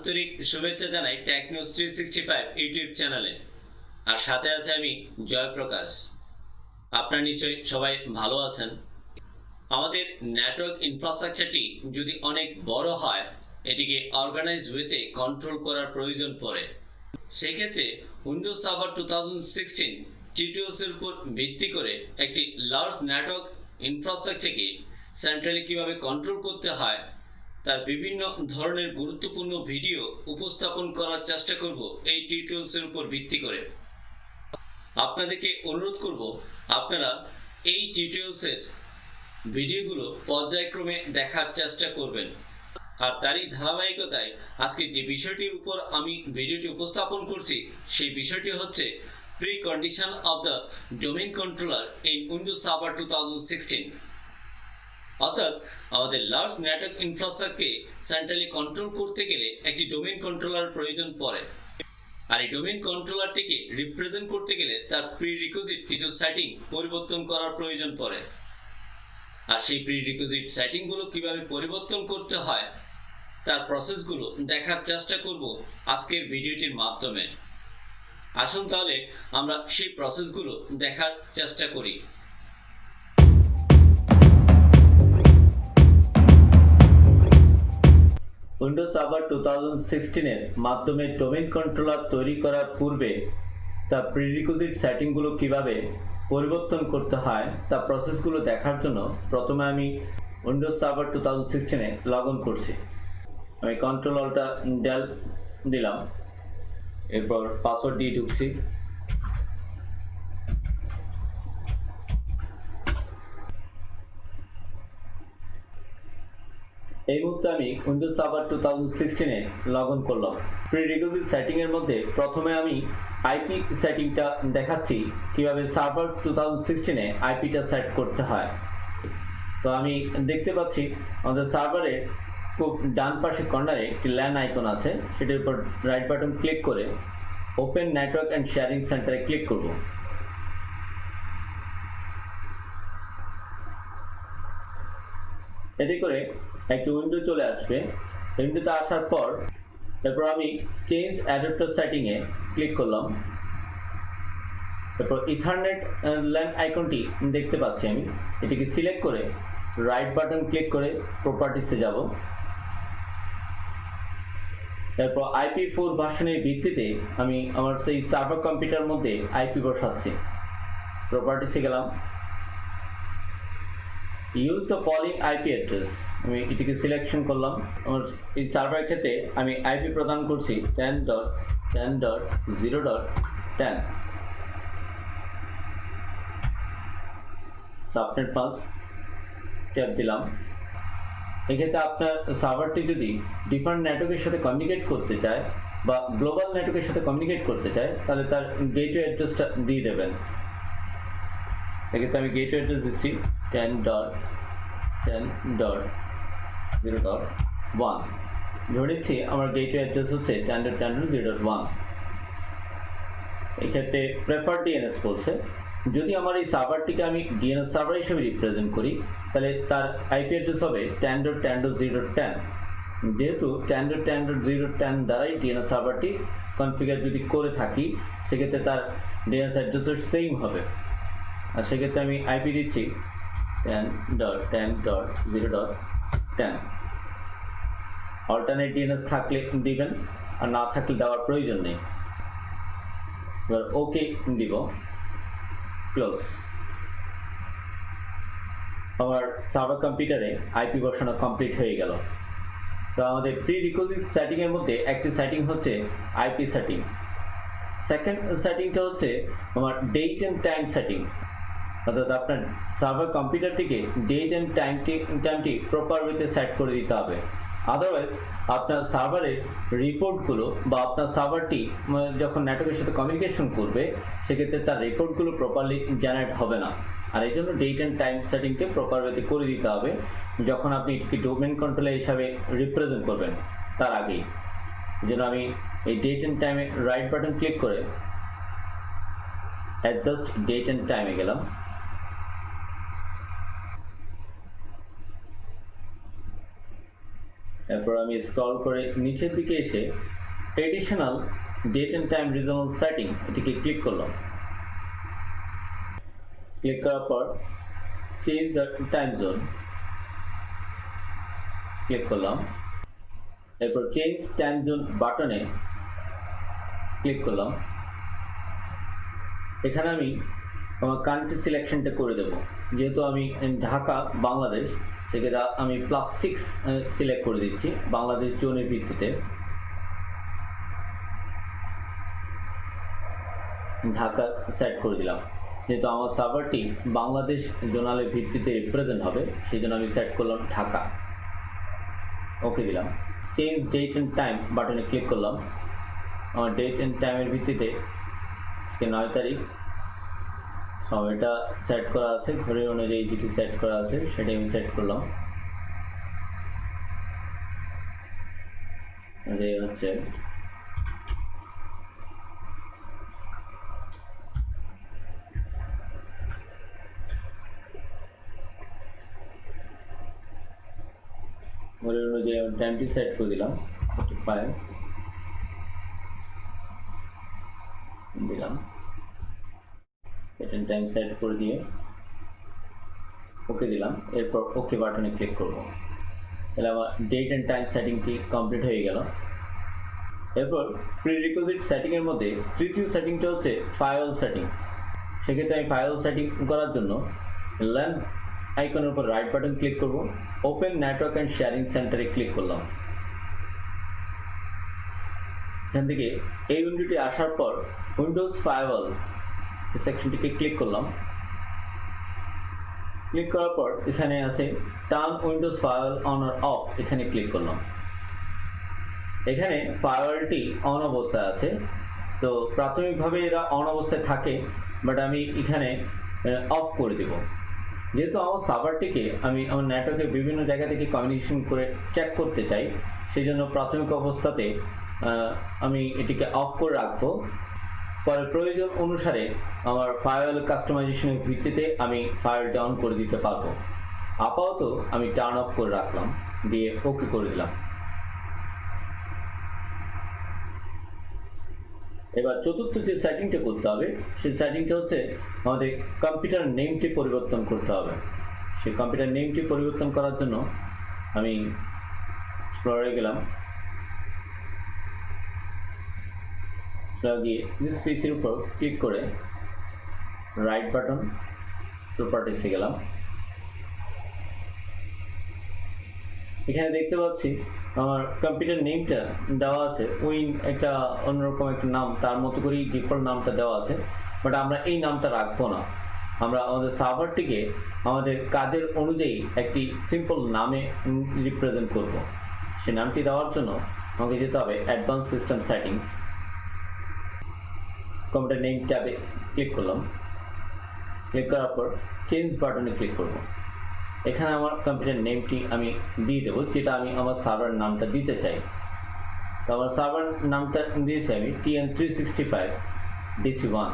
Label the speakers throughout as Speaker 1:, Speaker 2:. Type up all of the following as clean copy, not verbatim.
Speaker 1: আন্তরিক শুভেচ্ছা জানাই টেকনিউজ 365 ইউটিউব চ্যানেলে। আর সাথে আছে আমি জয়প্রকাশ। আপনারা নিশ্চয়ই সবাই ভালো আছেন। আমাদের নেটওয়ার্ক ইনফ্রাস্ট্রাকচারটি যদি অনেক বড় হয়, এটিকে অর্গানাইজ ওয়েতে কন্ট্রোল করার প্রয়োজন পড়ে। সেই ক্ষেত্রে উইন্ডোজ সার্ভার 2016 টিউটোরিয়ালসের উপর ভিত্তি করে একটি লার্জ নেটওয়ার্ক ইনফ্রাস্ট্রাকচারকে সেন্ট্রালি কীভাবে কন্ট্রোল করতে হয় তার বিভিন্ন ধরনের গুরুত্বপূর্ণ ভিডিও উপস্থাপন করার চেষ্টা করব এই টিউটোরিয়ালসের উপর ভিত্তি করে। আপনাদেরকে অনুরোধ করব আপনারা এই টিউটোরিয়ালসের ভিডিওগুলো পর্যায়ক্রমে দেখার চেষ্টা করবেন। আর তারই ধারাবাহিকতায় আজকে যে বিষয়টির উপর আমি ভিডিওটি উপস্থাপন করছি সেই বিষয়টি হচ্ছে precondition of the domain controller in Windows server 2016। অর্থাৎ আমাদের লার্জ নেটওয়ার্ক ইনফ্রাস্ট্রাকচারকে সেন্ট্রালি কন্ট্রোল করতে গেলে একটি ডোমেইন কন্ট্রোলার প্রয়োজন পড়ে। আর এই ডোমেইন কন্ট্রোলারটিকে রিপ্রেজেন্ট করতে গেলে তার প্রিরিকুইজিট কিছু সেটিং পরিবর্তন করার প্রয়োজন পড়ে। আর সেই প্রিরিকুইজিট সেটিংগুলো কিভাবে পরিবর্তন করতে হয় তার প্রসেসগুলো দেখার চেষ্টা করব আজকের ভিডিওটির মাধ্যমে। আসুন তাহলে আমরা সেই প্রসেসগুলো দেখার চেষ্টা করি।
Speaker 2: উইন্ডোজ সার্ভার 2016 এর মাধ্যমে ডোমেইন কন্ট্রোলার তৈরি করার পূর্বে তার প্রিরিকুইজিট সেটিংগুলো কিভাবে পরিবর্তন করতে হয় তা প্রসেসগুলো দেখার জন্য প্রথমে আমি Windows server 2016 A log in করছি। আমি কন্ট্রোল অল্টা ডেল দিলাম, এরপর পাসওয়ার্ড দিয়ে ঢুকছি। এই মুহূর্তে আমি Windows server 2016 A log in করলাম। প্রিরিকুইজিট সেটিং এর মধ্যে প্রথমে আমি আইপি সেটিংটা দেখাচ্ছি কিভাবে সার্ভার 2016 এ আইপিটা সেট করতে হয়। তো আমি দেখতে পাচ্ছি আমাদের সার্ভারে খুব ডান পাশে কর্নারে একটি ল্যান আইকন আছে, সেটার উপর রাইট বাটন ক্লিক করে ওপেন নেটওয়ার্ক অ্যান্ড শেয়ারিং সেন্টারে ক্লিক করব। এতে করে একটি উইন্ডো চলে আসবে। উইন্ডোতে আসার পর এরপর আমি চেঞ্জ অ্যাডাপ্টার সেটিং এ ক্লিক করলাম। এরপর ইথারনেট ল্যান আইকনটি দেখতে পাচ্ছি, আমি এটিকে সিলেক্ট করে রাইট বাটন ক্লিক করে প্রপার্টিসে যাব। এরপর IP4 ভার্সনের ভিত্তিতে আমি আমার সেই সার্ভার কম্পিউটার মধ্যে আইপি বসাচ্ছি। প্রপার্টিসে গেলাম, use the following IP address, আমি এটিকে সিলেকশন করলাম। আমার এই সার্ভারের ক্ষেত্রে আমি আইপি প্রদান করছি 10.10.0.10। সাবনেট পাস ট্যাপ দিলাম। এক্ষেত্রে আপনার সার্ভারটি যদি ডিফারেন্ট নেটওয়ার্কের সাথে কমিউনিকেট করতে চায় বা গ্লোবাল নেটওয়ার্কের সাথে কমিউনিকেট করতে চায় তাহলে তার গেটওয়ে অ্যাড্রেসটা দিয়ে দেবেন। এক্ষেত্রে আমি গেটওয়ে অ্যাড্রেস দিচ্ছি 10.10.0.1। ধরে নিচ্ছি আমার গেটওয়ে অ্যাড্রেস হচ্ছে 10.10.0.1। এক্ষেত্রে প্রেফার ডিএনএস বলছে। যদি আমার এই সার্ভারটিকে আমি ডিএনএস সার্ভার হিসেবে রিপ্রেজেন্ট করি তাহলে তার আইপি অ্যাড্রেস হবে 10.10.0.10। যেহেতু 10.10.0.10 দ্বারাই ডিএনএস সার্ভারটি কনফিগার যদি করে থাকি সেক্ষেত্রে তার ডিএনএস অ্যাড্রেসও সেম হবে। আর সেক্ষেত্রে আমি আইপি দিচ্ছি 10.10.0.10। অল্টারনেট ডিএনএস থাকলে দিবেন, আর না থাকলে দেওয়ার প্রয়োজন নেই। এবার ওকে দিব, ক্লোজ। আমার সার্ভার কম্পিউটারে আইপি বসানো কমপ্লিট হয়ে গেল। তো আমাদের প্রিরিকুইজিট সেটিং এর মধ্যে একটি সেটিং হচ্ছে আইপি সেটিং। সেকেন্ড সেটিংটা হচ্ছে আমার ডেট এন্ড টাইম সেটিং। অর্থাৎ আপনার সার্ভার কম্পিউটারটিকে ডেট এন্ড টাইমটি প্রপার ওয়েতে সেট করে দিতে হবে। আদারওয়াইজ আপনার সার্ভারের রিপোর্টগুলো বা আপনার সার্ভারটি যখন নেটওয়ার্কের সাথে কমিউনিকেশন করবে সেক্ষেত্রে তার রিপোর্টগুলো প্রপারলি জেনারেট হবে না। আর এই জন্য ডেট অ্যান্ড টাইম সেটিংকে প্রপার ওয়েতে করে দিতে হবে যখন আপনি এটিকে ডোমেইন কন্ট্রোলার হিসাবে রিপ্রেজেন্ট করবেন তার আগেই। এই জন্য আমি এই ডেট অ্যান্ড টাইমে রাইট বাটন ক্লিক করে অ্যাডজাস্ট ডেট অ্যান্ড টাইমে গেলাম। এরপর আমি স্ক্রল করে নিচের দিকে এসে additional date and time regional setting এটিকে ক্লিক করলাম। ক্লিক করার পর change the time zone click করলাম। এরপর চেঞ্জ টাইম জোন বাটনে ক্লিক করলাম। এখানে আমি আমার কান্ট্রি সিলেকশনটা করে দেব, যেহেতু আমি ঢাকা বাংলাদেশ সেক্ষেত্রে আমি +6 সিলেক্ট করে দিচ্ছি বাংলাদেশ জোনের ভিত্তিতে। ঢাকা সেট করে দিলাম, যেহেতু আমার সার্ভারটি বাংলাদেশ জোনালের ভিত্তিতে রিপ্রেজেন্ট হবে সেই জন্য আমি সেট করলাম ঢাকা। ওকে দিলাম। চেঞ্জ ডেট অ্যান্ড টাইম বাটনে ক্লিক করলাম। আমার ডেট অ্যান্ড টাইমের ভিত্তিতে আজকে 9 তারিখ সময়টা সেট করা আছে, ঘড়ির অনুযায়ী যেটি সেট করা আছে সেটাই আমি সেট করলাম। হচ্ছে ঘড়ির অনুযায়ী আমি টাইমটি সেট করে দিলাম 5 দিলাম। টাইম সেট করে দিয়ে ওকে দিলাম। এরপর ওকে বাটনে ক্লিক করব। তাহলে আমার ডেট অ্যান্ড টাইম সেটিংটি কমপ্লিট হয়ে গেল। এরপর প্রিরিকুইজিট সেটিং এর মধ্যে তৃতীয় সেটিংটা হচ্ছে ফায়ারওয়াল সেটিং। সেক্ষেত্রে আমি ফায়ারওয়াল সেটিং করার জন্য ল্যাম্প আইকনের উপর রাইট বাটন ক্লিক করব। ওপেন নেটওয়ার্ক অ্যান্ড শেয়ারিং সেন্টারে ক্লিক করলাম। এখান থেকে এই উইন্ডোটি আসার পর উইন্ডোজ ফায়ারওয়াল সেকশনটিকে ক্লিক করলাম। ক্লিক করার পর এখানে আছে turn Windows firewall on or of, এখানে ক্লিক করলাম। এখানে ফায়ারওয়ালটি অন অবস্থায় আছে, তো প্রাথমিকভাবে এরা অন অবস্থায় থাকে, বাট আমি এখানে অফ করে দেব। যেহেতু আমার সার্ভারটিকে আমি আমার নেটওয়ার্কের বিভিন্ন জায়গা থেকে কমিউনিকেশন করে চেক করতে চাই, সেই জন্য প্রাথমিক অবস্থাতে আমি এটিকে অফ করে রাখবো। পরে প্রয়োজন অনুসারে আমার ফায়ারওয়াল কাস্টমাইজেশনের ভিত্তিতে আমি ফায়ারওয়ালটা অন করে দিতে পারবো। আপাতত আমি টার্ন অফ করে রাখলাম, দিয়ে ওকে করে দিলাম। এবার চতুর্থ যে সেটিংটা করতে হবে সেই সেটিংটা হচ্ছে আমাদের কম্পিউটার নেমটি পরিবর্তন করতে হবে। সেই কম্পিউটার নেমটি পরিবর্তন করার জন্য আমি এক্সপ্লোরে গেলাম, গিয়ে দিস পিসির উপর ক্লিক করে রাইট বাটন প্রপার্টিসে গেলাম। এখানে দেখতে পাচ্ছি আমার কম্পিউটার নেমটা দেওয়া আছে উইন একটা অন্যরকম একটা নাম, তার মতো করেই ডিফল্ট নামটা দেওয়া আছে, বাট আমরা এই নামটা রাখবো না। আমরা আমাদের সার্ভারটিকে আমাদের কাজের অনুযায়ী একটি সিম্পল নামে রিপ্রেজেন্ট করব। সেই নামটি দেওয়ার জন্য আমাকে যেতে হবে advance system setting. Computer name ট্যাবে ক্লিক করলাম। ক্লিক করার পর চেঞ্জ বাটনে ক্লিক করব। এখানে আমার কম্পিউটার নেমটি আমি দিয়ে দেবো, যেটা আমি আমার সার্ভার নামটা দিতে চাই। তো আমার সার্ভার নামটা দিয়েছি আমি TN365 DC1।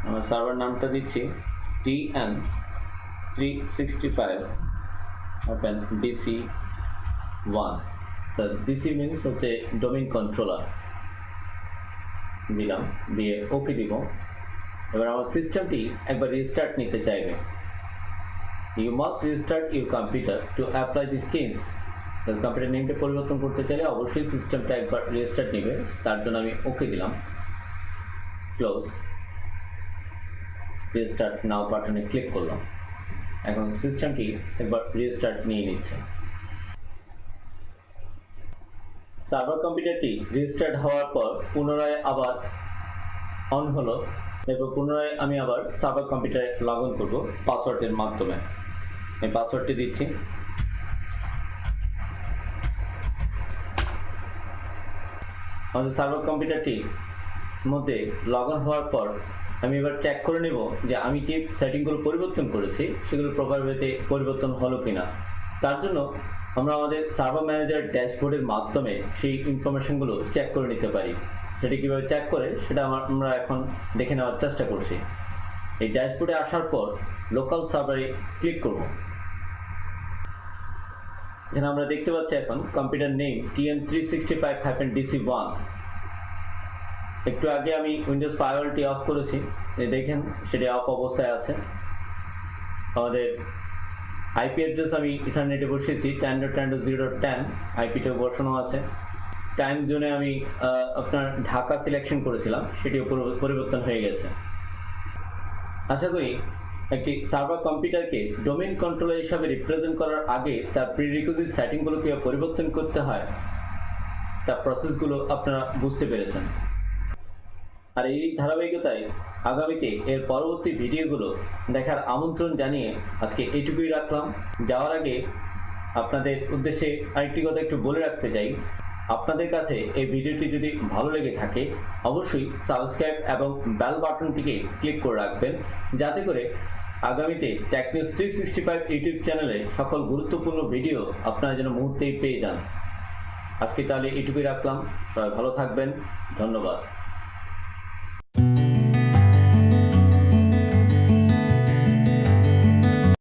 Speaker 2: আমার সার্ভার নামটা দিচ্ছি TN365 DC1। তো DC মিনস হচ্ছে ডোমেইন কন্ট্রোলার। দিলাম, দিয়ে ওকে দিব। এবার আমার সিস্টেমটি একবার রিস্টার্ট নিতে চাইবে। You must restart your computer to apply this change. Computer নেমটা পরিবর্তন করতে চাইলে অবশ্যই সিস্টেমটা একবার রিস্টার্ট নেবে, তার জন্য আমি ওকে দিলাম। ক্লোজ, রিস্টার্ট নাও বাটনে ক্লিক করলাম। এখন সিস্টেমটি একবার রিস্টার্ট নিয়ে নিচ্ছে। সার্ভার কম্পিউটারটি রিস্টার্ট হওয়ার পর পুনরায় আবার অন হলো। এরপর পুনরায় আমি আবার সার্ভার কম্পিউটারে লগ ইন করবো পাসওয়ার্ডের মাধ্যমে। আমি পাসওয়ার্ডটি দিচ্ছি। আমাদের সার্ভার কম্পিউটারটির মধ্যে লগ ইন হওয়ার পর আমি এবার চেক করে নেব যে আমি যে সেটিংগুলো পরিবর্তন করেছি সেগুলো প্রপার ওয়েতে পরিবর্তন হলো কিনা। তার জন্য আমরা আমাদের সার্ভার ম্যানেজার ড্যাশবোর্ডের মাধ্যমে সেই ইনফরমেশনগুলো চেক করে নিতে পারি। সেটি কীভাবে চেক করে সেটা আমরা এখন দেখে নেওয়ার চেষ্টা করছি। এই ড্যাশবোর্ডে আসার পর লোকাল সার্ভারে ক্লিক করব। এখানে আমরা দেখতে পাচ্ছি এখন কম্পিউটার নেম TN365-DC1। একটু আগে আমি উইন্ডোজ ফায়ারওয়ালটি অফ করেছি, দেখেন সেটি অফ অবস্থায় আছে। আমাদের আইপি অ্যাড্রেস আমি ইথারনেটে বসিয়েছি 10.10.0.10, আইপিতেও বসানো আছে। টাইম জোনে আমি আপনার ঢাকা সিলেকশন করেছিলাম, সেটিও পরিবর্তন হয়ে গেছে। আশা করি একটি সার্ভার কম্পিউটারকে ডোমেইন কন্ট্রোলার হিসাবে রিপ্রেজেন্ট করার আগে তার প্রিরিকুইজিট সেটিংগুলো কীভাবে পরিবর্তন করতে হয় তার প্রসেসগুলো আপনারা বুঝতে পেরেছেন। আর এই ধারাবাহিকতায় আগামীতে এর পরবর্তী ভিডিওগুলো দেখার আমন্ত্রণ জানিয়ে আজকে এইটুকুই রাখলাম। যাওয়ার আগে আপনাদের উদ্দেশ্যে আরেকটি কথা একটু বলে রাখতে চাই, আপনাদের কাছে এই ভিডিওটি যদি ভালো লেগে থাকে অবশ্যই সাবস্ক্রাইব এবং বেল বাটনটিকে ক্লিক করে রাখবেন, যাতে করে আগামীতে টেকনিউজ 365 ইউটিউব চ্যানেলে সকল গুরুত্বপূর্ণ ভিডিও আপনারা যেন মুহূর্তেই পেয়ে যান। আজকে তাহলে এইটুকুই রাখলাম, সবাই ভালো থাকবেন, ধন্যবাদ।